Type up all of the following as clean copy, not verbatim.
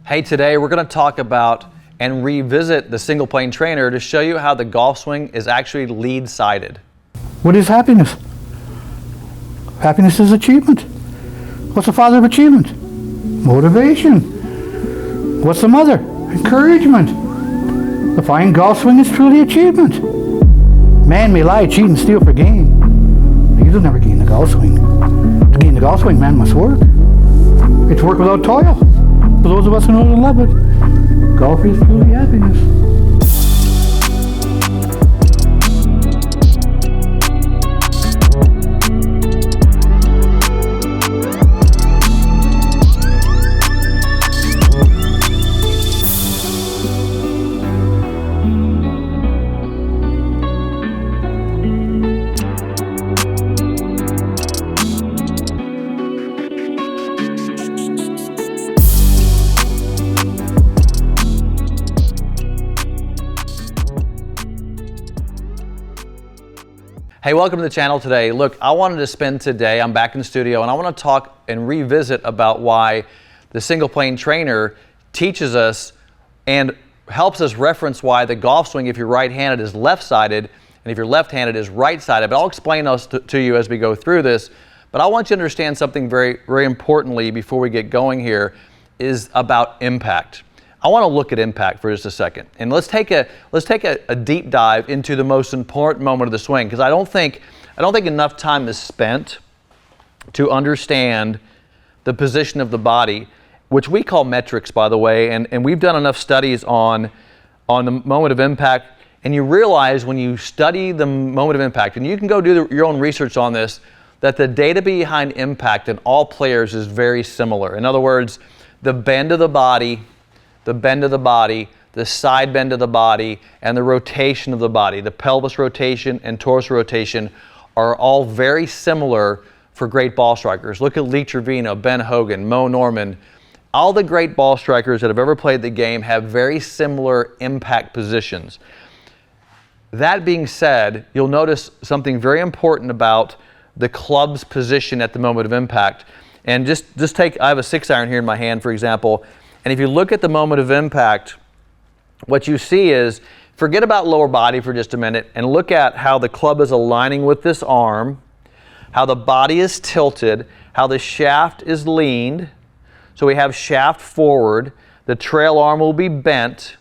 Hey, today we're going to talk about and revisit the single plane trainer to show you how the golf swing is actually lead-sided. What is happiness? Happiness is achievement. What's the father of achievement? Motivation. What's the mother? Encouragement. The fine golf swing is truly achievement. Man may lie, cheat, and steal for gain. These will never gain the golf swing. To gain the golf swing, man must work. It's work without toil. For those of us who know and love it, golf is truly happiness. Hey, welcome to the channel today. Look, I wanted to spend today, I'm back in the studio, and I want to talk and revisit about why the single plane trainer teaches us and helps us reference why the golf swing, if you're right-handed, is left-sided, and if you're left-handed, is right-sided. But I'll explain those to you as we go through this. But I want you to understand something very, very importantly before we get going here, is about impact. I want to look at impact for just a second, and let's take a deep dive into the most important moment of the swing, because I don't think enough time is spent to understand the position of the body, which we call metrics, by the way, and we've done enough studies on the moment of impact, and you realize when you study the moment of impact, and you can go do your own research on this, that the data behind impact in all players is very similar. In other words, the bend of the body, the side bend of the body, and the rotation of the body, the pelvis rotation and torso rotation, are all very similar for great ball strikers. Look at Lee Trevino, Ben Hogan, Moe Norman. All the great ball strikers that have ever played the game have very similar impact positions. That being said, you'll notice something very important about the club's position at the moment of impact. And just take, I have a 6-iron here in my hand, for example, and if you look at the moment of impact, what you see is, forget about lower body for just a minute and look at how the club is aligning with this arm, how the body is tilted, how the shaft is leaned. So we have shaft forward, the trail arm will be bent,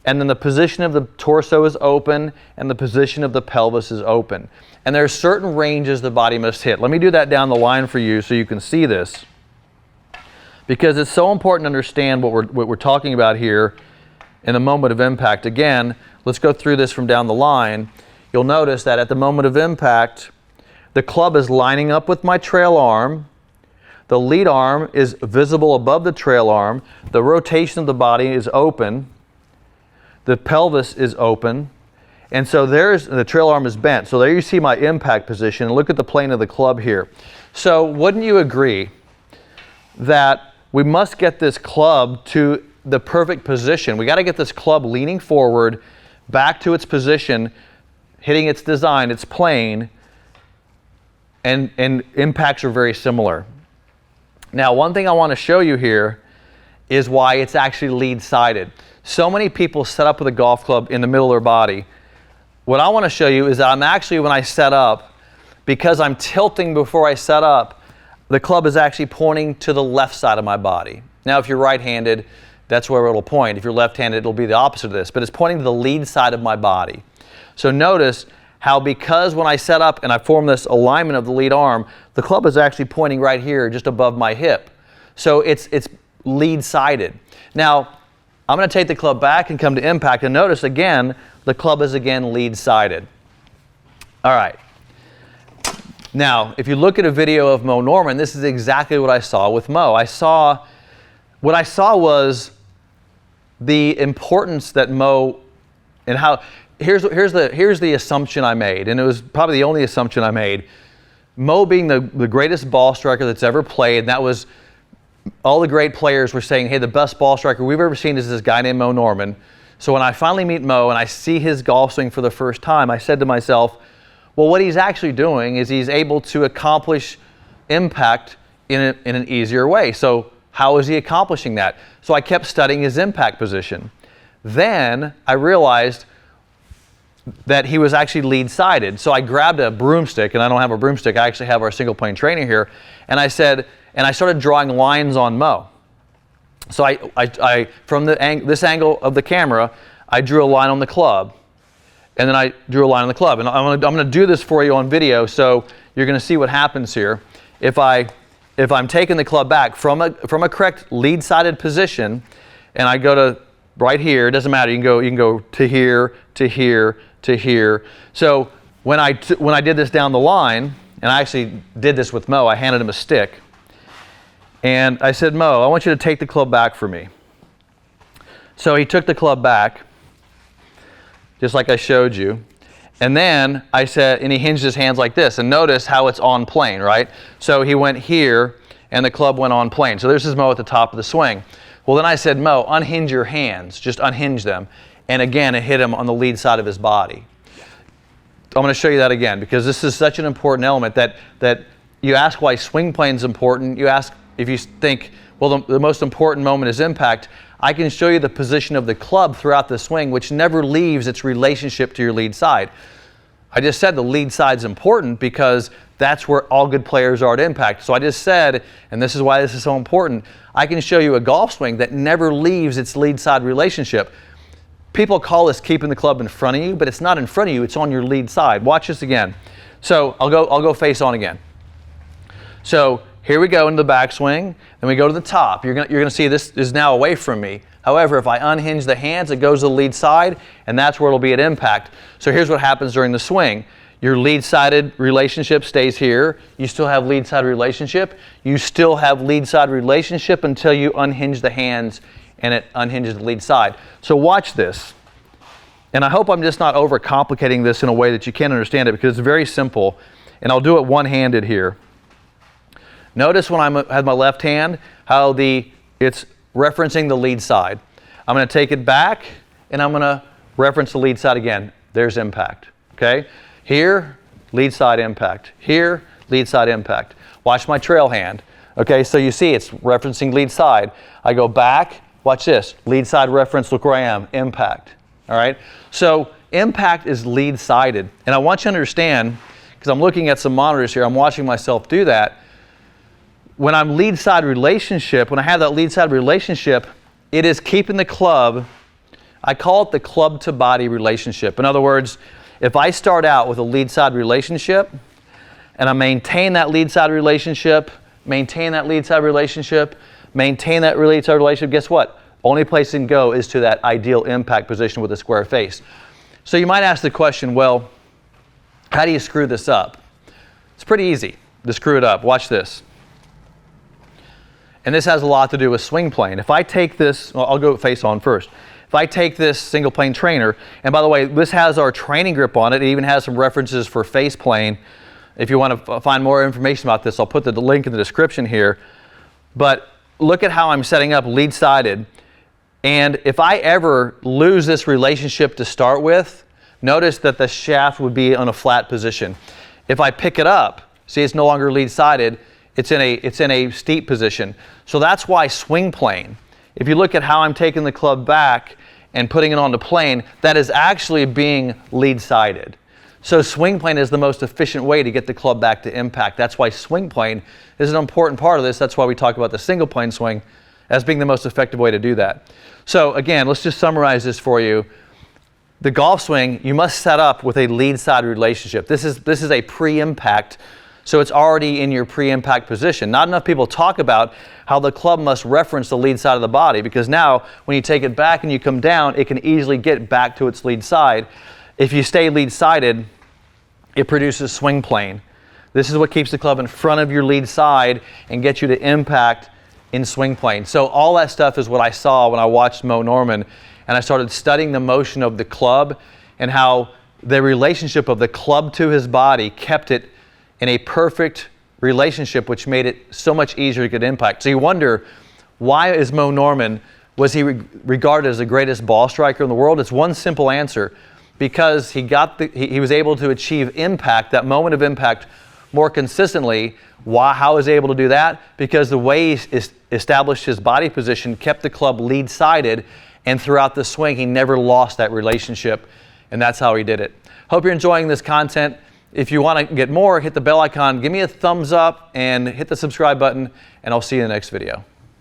and then the position of the torso is open and the position of the pelvis is open. And there are certain ranges the body must hit. Let me do that down the line for you so you can see this, because it's so important to understand what we're talking about here in the moment of impact. Again, let's go through this from down the line. You'll notice that at the moment of impact, the club is lining up with my trail arm. The lead arm is visible above the trail arm. The rotation of the body is open. The pelvis is open. And so the trail arm is bent. So there you see my impact position. Look at the plane of the club here. So wouldn't you agree that we must get this club to the perfect position? We got to get this club leaning forward, back to its position, hitting its design, its plane, and impacts are very similar. Now, one thing I want to show you here is why it's actually lead-sided. So many people set up with a golf club in the middle of their body. What I want to show you is that I'm actually, when I set up, because I'm tilting before I set up, the club is actually pointing to the left side of my body. Now, if you're right-handed, that's where it'll point. If you're left-handed, it'll be the opposite of this, but it's pointing to the lead side of my body. So notice how, because when I set up and I form this alignment of the lead arm, the club is actually pointing right here just above my hip. So it's lead-sided. Now, I'm going to take the club back and come to impact, and notice again, the club is again lead-sided. All right. Now, if you look at a video of Moe Norman, this is exactly what I saw with Moe. What I saw was the importance that Moe, and how, here's the assumption I made, and it was probably the only assumption I made. Moe being the greatest ball striker that's ever played, and that was, all the great players were saying, hey, the best ball striker we've ever seen is this guy named Moe Norman. So when I finally meet Moe and I see his golf swing for the first time, I said to myself, well, what he's actually doing is he's able to accomplish impact in an easier way. So How is he accomplishing that? So I kept studying his impact position. Then I realized that he was actually lead-sided. So I grabbed a broomstick, and I don't have a broomstick, I actually have our single plane trainer here, and I started drawing lines on Moe. So I from this angle of the camera, I drew a line on the club, and then I drew a line on the club. And I'm going to do this for you on video, so you're going to see what happens here. If I'm taking the club back from a correct lead-sided position, and I go to right here, it doesn't matter. You can go to here, to here, to here. So when I did this down the line, and I actually did this with Moe, I handed him a stick, and I said, Moe, I want you to take the club back for me. So he took the club back, just like I showed you. And then I said, and he hinged his hands like this, and notice how it's on plane, right? So he went here, and the club went on plane. So there's his Moe at the top of the swing. Well, then I said, Moe, unhinge your hands, just unhinge them. And again, it hit him on the lead side of his body. I'm going to show you that again, because this is such an important element that you ask why swing plane is important. You ask if you think, well, the most important moment is impact. I can show you the position of the club throughout the swing, which never leaves its relationship to your lead side. I just said the lead side is important because that's where all good players are at impact. So I just said, and this is why this is so important, I can show you a golf swing that never leaves its lead side relationship. People call this keeping the club in front of you, but it's not in front of you, it's on your lead side. Watch this again. So I'll go face on again. So here we go into the backswing, then we go to the top. You're gonna see this is now away from me. However, if I unhinge the hands, it goes to the lead side, and that's where it'll be at impact. So here's what happens during the swing. Your lead-sided relationship stays here. You still have lead-side relationship. You still have lead-side relationship until you unhinge the hands and it unhinges the lead side. So watch this. And I hope I'm just not overcomplicating this in a way that you can't understand it, because it's very simple. And I'll do it one-handed here. Notice when I have my left hand, how it's referencing the lead side. I'm going to take it back, and I'm going to reference the lead side again. There's impact. Okay? Here, lead side impact. Here, lead side impact. Watch my trail hand. Okay, so you see it's referencing lead side. I go back, watch this. Lead side reference, look where I am, impact. All right? So impact is lead-sided. And I want you to understand, because I'm looking at some monitors here, I'm watching myself do that. When I'm lead-side relationship, when I have that lead-side relationship, it is keeping the club, I call it the club-to-body relationship. In other words, if I start out with a lead-side relationship, and I maintain that lead-side relationship, maintain that lead-side relationship, maintain that lead-side relationship, guess what? Only place it can go is to that ideal impact position with a square face. So you might ask the question, well, how do you screw this up? It's pretty easy to screw it up. Watch this. And this has a lot to do with swing plane. If I take this, well, I'll go face on first. If I take this single plane trainer, and by the way, this has our training grip on it. It even has some references for face plane. If you want to find more information about this, I'll put the link in the description here. But look at how I'm setting up lead-sided. And if I ever lose this relationship to start with, notice that the shaft would be on a flat position. If I pick it up, see it's no longer lead-sided, it's in a steep position. So that's why swing plane, if you look at how I'm taking the club back and putting it onto plane, that is actually being lead-sided. So swing plane is the most efficient way to get the club back to impact. That's why swing plane is an important part of this. That's why we talk about the single plane swing as being the most effective way to do that. So again, let's just summarize this for you. The golf swing, you must set up with a lead-side relationship. This is a pre-impact, so it's already in your pre-impact position. Not enough people talk about how the club must reference the lead side of the body, because now when you take it back and you come down, it can easily get back to its lead side. If you stay lead-sided, it produces swing plane. This is what keeps the club in front of your lead side and gets you to impact in swing plane. So all that stuff is what I saw when I watched Moe Norman, and I started studying the motion of the club and how the relationship of the club to his body kept it in a perfect relationship, which made it so much easier to get impact. So you wonder, why is Moe Norman, was he regarded as the greatest ball striker in the world? It's one simple answer. Because he was able to achieve impact, that moment of impact, more consistently. How is he able to do that? Because the way established his body position, kept the club lead-sided, and throughout the swing, he never lost that relationship, and that's how he did it. Hope you're enjoying this content. If you want to get more, hit the bell icon, give me a thumbs up, and hit the subscribe button, and I'll see you in the next video.